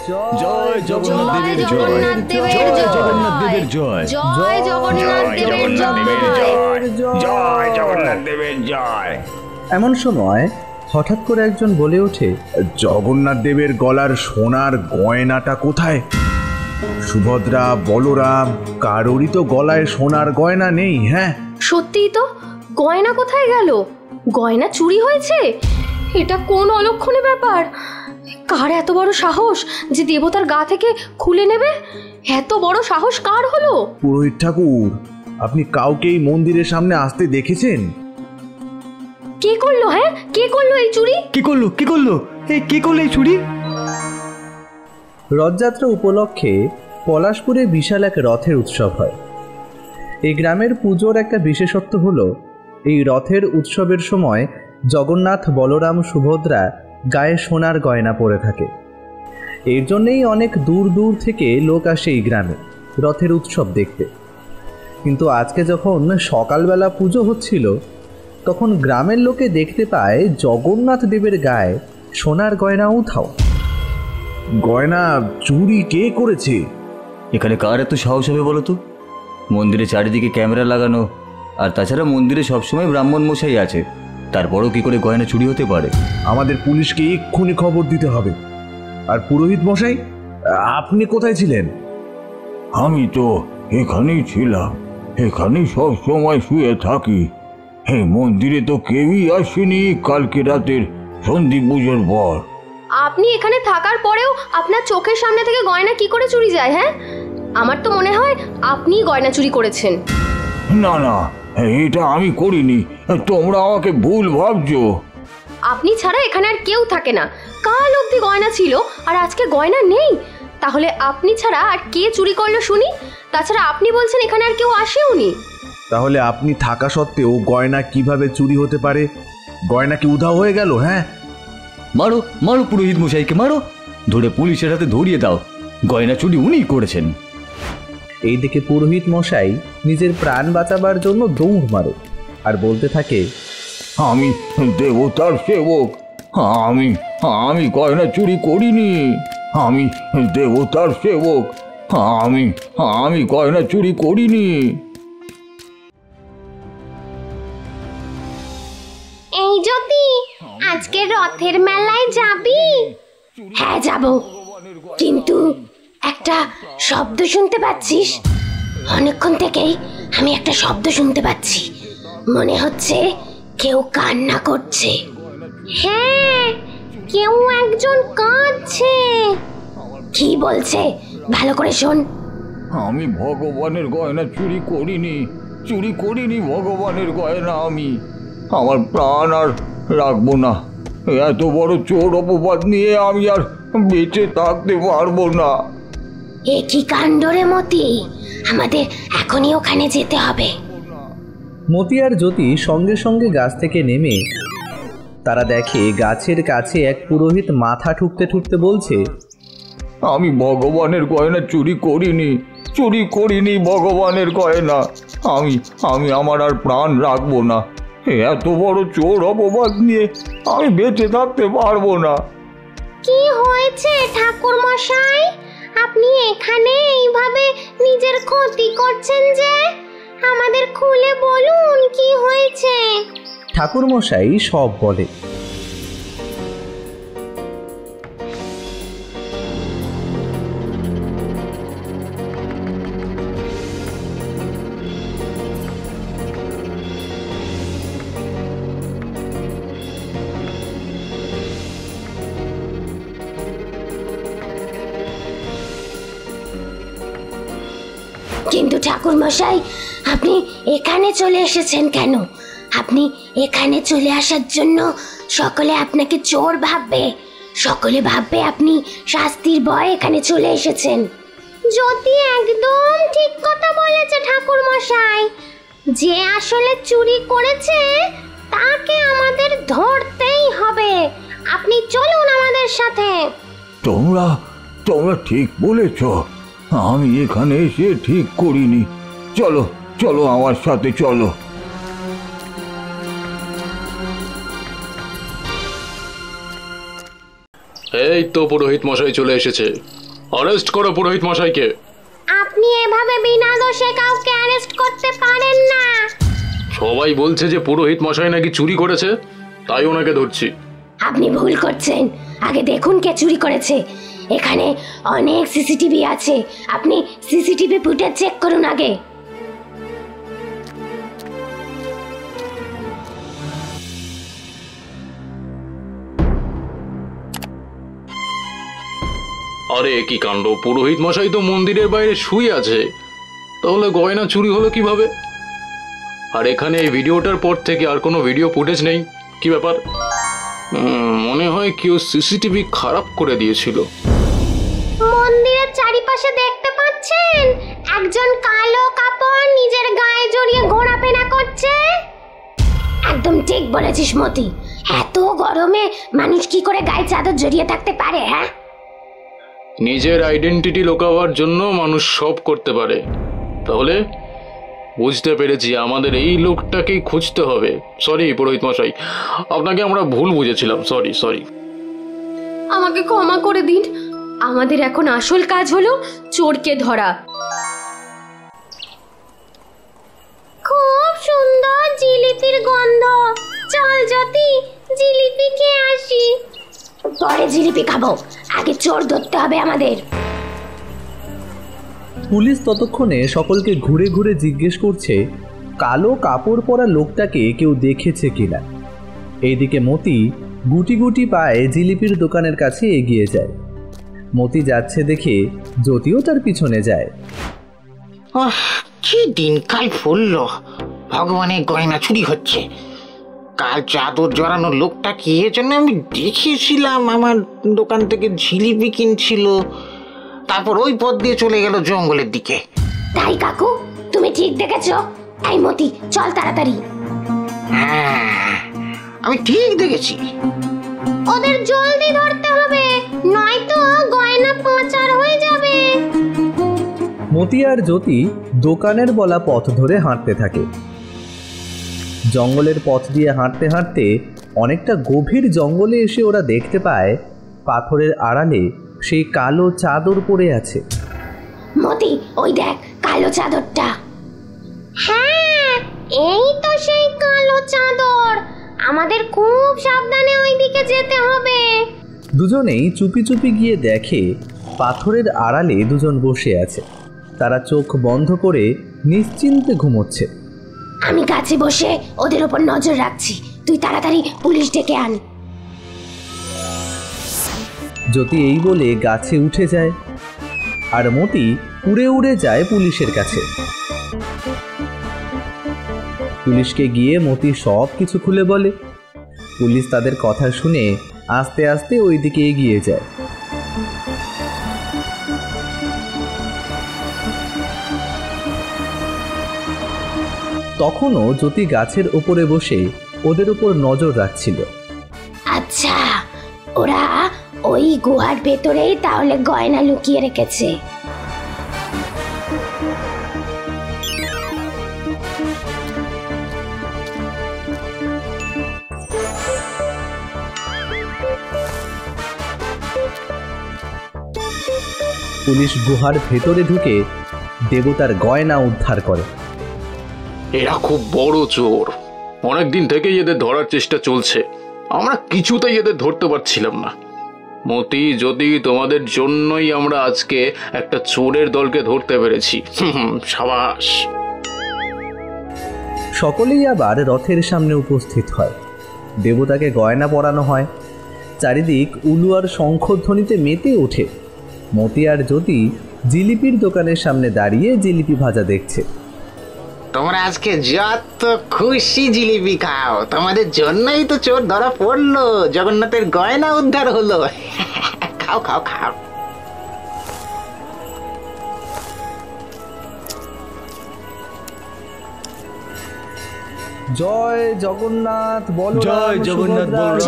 জয় জগন্নাথ দেবের জয়, জয় জগন্নাথ দেবের জয়, জয় জগন্নাথ দেবের জয়, জয় জগন্নাথ দেবের জয়। এমন সময় হঠাৎ করে একজন বলে ওঠে, জগন্নাথ দেবের গলার সোনার গয়নাটা কোথায়? সুভদ্রা, বলরাম, কারোরই তো গলায় সোনার গয়না নেই। হ্যাঁ, সত্যিই তো, গয়না কোথায় গেল? গয়না চুরি হয়েছে? এটা কোন অলক্ষণে ব্যাপার? কার এত বড় সাহস যে দেবতার গা থেকে খুলে নেবে? এত বড় সাহস কার হলো? পুরোহিত ঠাকুর, আপনি কাউকে এই মন্দিরের সামনে আসতে দেখেছেন? কে করলো? হ্যাঁ, কে করলো এই চুরি? কি করলো এই চুরি? রথযাত্রা উপলক্ষে পলাশপুরে বিশাল এক রথের উৎসব হয়। এই গ্রামের পুজোর একটা বিশেষত্ব হলো, এই রথের উৎসবের সময় জগন্নাথ, বলরাম, সুভদ্রা গায়ে সোনার গয়না পরে থাকে। এর জন্যেই অনেক দূর দূর থেকে লোক আসে এই গ্রামে রথের উৎসব দেখতে। কিন্তু আজকে যখন সকালবেলা পুজো হচ্ছিল, তখন গ্রামের লোকে দেখতে পায় জগন্নাথ দেবের গায়ে সোনার গয়না উধাও। গয়না চুরি কে করেছে? এখানে কার এত সাহস হবে বলো তো? মন্দিরে চারিদিকে ক্যামেরা লাগানো, আর তাছাড়া মন্দিরে সবসময় ব্রাহ্মণ মশাই আছে, তারপরও কি করে গয়না চুরি হতে পারে? আমাদের পুলিশকে এক্ষুনি খবর দিতে হবে। আর পুরোহিত মশাই, আপনি কোথায় ছিলেন? আমি তো এখানেই ছিলাম, এখানেই সব সময় শুয়ে থাকি। এই মন্দিরে তো কেউই আসেনি কালকে রাতের সন্ধি পুজোর পর। আপনি এখানে থাকার পরেও আপনার চোখের সামনে থেকে গয়না কি করে চুরি যায়? হ্যাঁ, আমার তো মনে হয় আপনিই গয়না চুরি করেছেন। না না, এটা আমি করিনি, তোমরা আমাকে ভুল ভাবছো। আপনি ছাড়া এখানে আর কেউ থাকে না। কাল অবধি গয়না ছিল আর আজকে গয়না নেই। তাহলে আপনি ছাড়া আর কে চুরি করলো শুনি? তাছাড়া আপনি বলছেন এখানে আর কেউ আসেওনি। তাহলে আপনি থাকা সত্ত্বেও গয়না কিভাবে চুরি হতে পারে? গয়না কি উধাও হয়ে গেল? হ্যাঁ, মারো মারো পুরোহিত মশাইকে, মারো, ধরে পুলিশের হাতে ধরিয়ে দাও। গয়না চুরি উনিই করেছেন। এইদিকে পুরোহিত মশাই নিজের প্রাণ বাঁচাবার জন্য দৌড় মারে আর বলতে থাকে, আমি দেবতার সেবক, আমি আমি গয়না চুরি করিনি। আমি দেবতার সেবক, আমি আমি গয়না চুরি করিনি। এই জ্যোতি, আজকে রথের মেলায় যাবি? হ্যাঁ যাব, কিন্তু একটা শব্দ শুনতে পাচ্ছিস? অনেকক্ষণ থেকেই আমি একটা শব্দ শুনতে পাচ্ছি, মনে হচ্ছে কেউ কান্না করছে। হ্যাঁ, কেউ একজন কাঁদছে। কি বলছে ভালো করে শোন। আমি ভগবানের গয়না চুরি করিনি ভগবানের গয়না। আমি আমার প্রাণ আর রাখবো না। এত বড় চোর অপবাদ নিয়ে আমি আর বেঁচে থাকতে পারবো না। এ কি কাণ্ড রে মতি, আমাদের এখনই ওখানে যেতে হবে। মতি আর জ্যোতি সঙ্গে সঙ্গে গাছ থেকে নেমে তারা দেখে গাছের কাছে এক পুরোহিত মাথা ঠুকতে ঠুকতে বলছে, আমি ভগবানের গয়না চুরি করিনি ভগবানের গয়না। আমি আমার আর প্রাণ রাখবো না। এত বড় চোর অপবাদ নিয়ে আমি বেঁচে থাকতে পারবো না। কি হয়েছে ঠাকুর মশাই? আপনি এখানে এইভাবে নিজের ক্ষতি করছেন যে? আমাদের খুলে বলুন কি হয়েছে। ঠাকুর মশাই সব বলে। কিন্তু ঠাকুর মশাই, আপনি এখানে চলে এসেছেন কেন? আপনি এখানে চলে আসার জন্য সকলে আপনাকে চোর ভাববে। সকলে ভাববে আপনি শাস্তির ভয়ে এখানে চলে এসেছেন। যদি একদম ঠিক কথা বলেছে ঠাকুর মশাই, যে আসলে চুরি করেছে তাকে আমাদের ধরতেই হবে। আপনি চলুন আমাদের সাথে। তোমরা ঠিক বলেছ, আমি এখানে এসে ঠিক করিনি। চলো আমার সাথে চলো। এই তো পুরোহিত মশাই চলে এসেছে। অ্যারেস্ট করো পুরোহিত মশাইকে। আপনি এভাবে বিনা দোষে কাউকে অ্যারেস্ট করতে পারেন না। সবাই বলছে যে পুরোহিত মশাই নাকি চুরি করেছে, তাই ওনাকে ধরছি। আপনি ভুল করছেন, আগে দেখুন কে চুরি করেছে। এখানে অনেক সিসিটিভি আছে, আপনি সিসিটিভি ফুটেজ চেক করুন আগে। আরে কি কাণ্ড, পুরোহিত মশাই তো মন্দিরের বাইরে শুয়ে আছে, তাহলে গয়না চুরি হলো কিভাবে? আর এখানে এই ভিডিওটার পর থেকে আর কোনো ভিডিও ফুটেজ নেই, কি ব্যাপার? মনে হয় কেউ সিসিটিভি খারাপ করে দিয়েছিল। মন্দিরের চারিপাশে দেখতে পাচ্ছেন একজন কালো কাপড় নিজের গায়ে জড়িয়ে ঘোরাফেরা করছে। একদম ঠিক বলেছিস মতি, এত গরমে মানুষ কি করে গায়ে চাদর জড়িয়ে থাকতে পারে? হ্যাঁ, নিজের আইডেন্টিটি লুকাবার জন্য মানুষ সব করতে পারে। তাহলে বুঝতে পেরেছি, আমাদের এই লোকটাকেই খুঁজতে হবে। সরি পুরোহিত মশাই, আপনাকে আমরা ভুল বুঝেছিলাম, সরি সরি। আমাকে ক্ষমা করে দিন, আমাদের এখন আসল কাজ হলো চোরকে ধরা। খুব সুন্দর জিলিপির গন্ধ, চল জ্যোতি জিলিপি খেয়ে আসি। পরে জিলিপি খাবো, আগে চোর ধরতে হবে আমাদের। পুলিশ ততক্ষণে সকলকে ঘুরে ঘুরে জিজ্ঞেস করছে কালো কাপড় পরা লোকটাকে কেউ দেখেছে কিনা। এইদিকে মতি গুটি গুটি পায়ে জিলিপির দোকানের কাছে এগিয়ে যায়। মতি যাচ্ছে দেখে জ্যোতিও তার পিছনে যায়। কি দিনকাল পড়লো, ভগবানের গয়না চুরি হচ্ছে। কাল চাদর জড়ানো লোকটা কি জন্য আমি দেখেছিলাম, আমার দোকান থেকে জিলিপি কিনছিল, তারপর ওই পথ দিয়ে চলে গেল জঙ্গলের দিকে। তাই কাকু, তুমি ঠিক দেখেছ? এই মতি চল তাড়াতাড়ি। হ্যাঁ, আমি ঠিক দেখেছি। ওদের জলদি ধরতে হবে, নয়তো গয়না পাচার হয়ে যাবে। মতি আর জ্যোতি দোকানের বলা পথ ধরে হাঁটতে থাকে। জঙ্গলের পথ দিয়ে হাঁটতে হাঁটতে অনেকটা গভীর জঙ্গলে এসে ওরা দেখতে পায় পাথরের আড়ালে সেই কালো চাদর পড়ে আছে। মতি ওই দেখ কালো চাদরটা। হ্যাঁ, এই তো সেই কালো চাদর, আমাদের খুব সাবধানে ওই দিকে যেতে হবে। দুজনেই চুপি চুপি গিয়ে দেখে পাথরের আড়ালে দুজন বসে আছে। তারা চোখ বন্ধ করে নিশ্চিন্তে ঘুমোচ্ছে। আমি গাছে বসে ওদের উপর নজর রাখছি, তুই তাড়াতাড়ি পুলিশ ডেকে আন। জ্যোতি এই বলে গাছে উঠে যায়, আর মতি উড়ে উড়ে যায় পুলিশের কাছে। পুলিশকে গিয়ে মতি সব কিছু খুলে বলে। পুলিশ তাদের কথা শুনে আস্তে আস্তে ওই দিকে এগিয়ে যায়। তখনও জ্যোতি গাছের উপরে বসে ওদের উপর নজর রাখছিল। আচ্ছা, ওরা ওই গুহার ভেতরেই তাহলে গয়না লুকিয়ে রেখেছে। পুলিশ গুহার ভেতরে ঢুকে দেবতার গয়না উদ্ধার করে। এরা খুব বড় চোর, অনেকদিন থেকেই এদের ধরার চেষ্টা চলছে, আমরা কিছুতেই এদের ধরতে পারছিলাম না। মতি, যদি তোমাদের জন্যই আমরা আজকে একটা চোরের দলকে ধরতে পেরেছি। সাবাস। সকলেই আবার রথের সামনে উপস্থিত হয়। দেবতাকে গয়না পরানো হয়। চারিদিক উলু আর শঙ্খধ্বনিতে মেতে ওঠে। মতি আর জ্যোতি জিলিপির দোকানের সামনে দাঁড়িয়ে জিলিপি ভাজা দেখছে। তোমরা আজকে যত খুশি জিলিপি খাও, তোমাদের জন্যই তো চোর ধরা পড়লো, জগন্নাথের গয়না উদ্ধার হলো। খাও খাও খাও। জয় জগন্নাথ বলরাম, জয় জগন্নাথ বলরাম,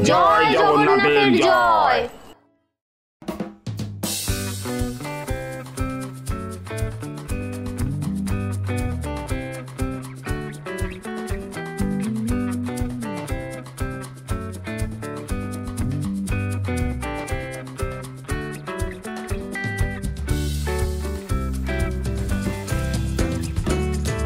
জয় জগন্নাথের জয়।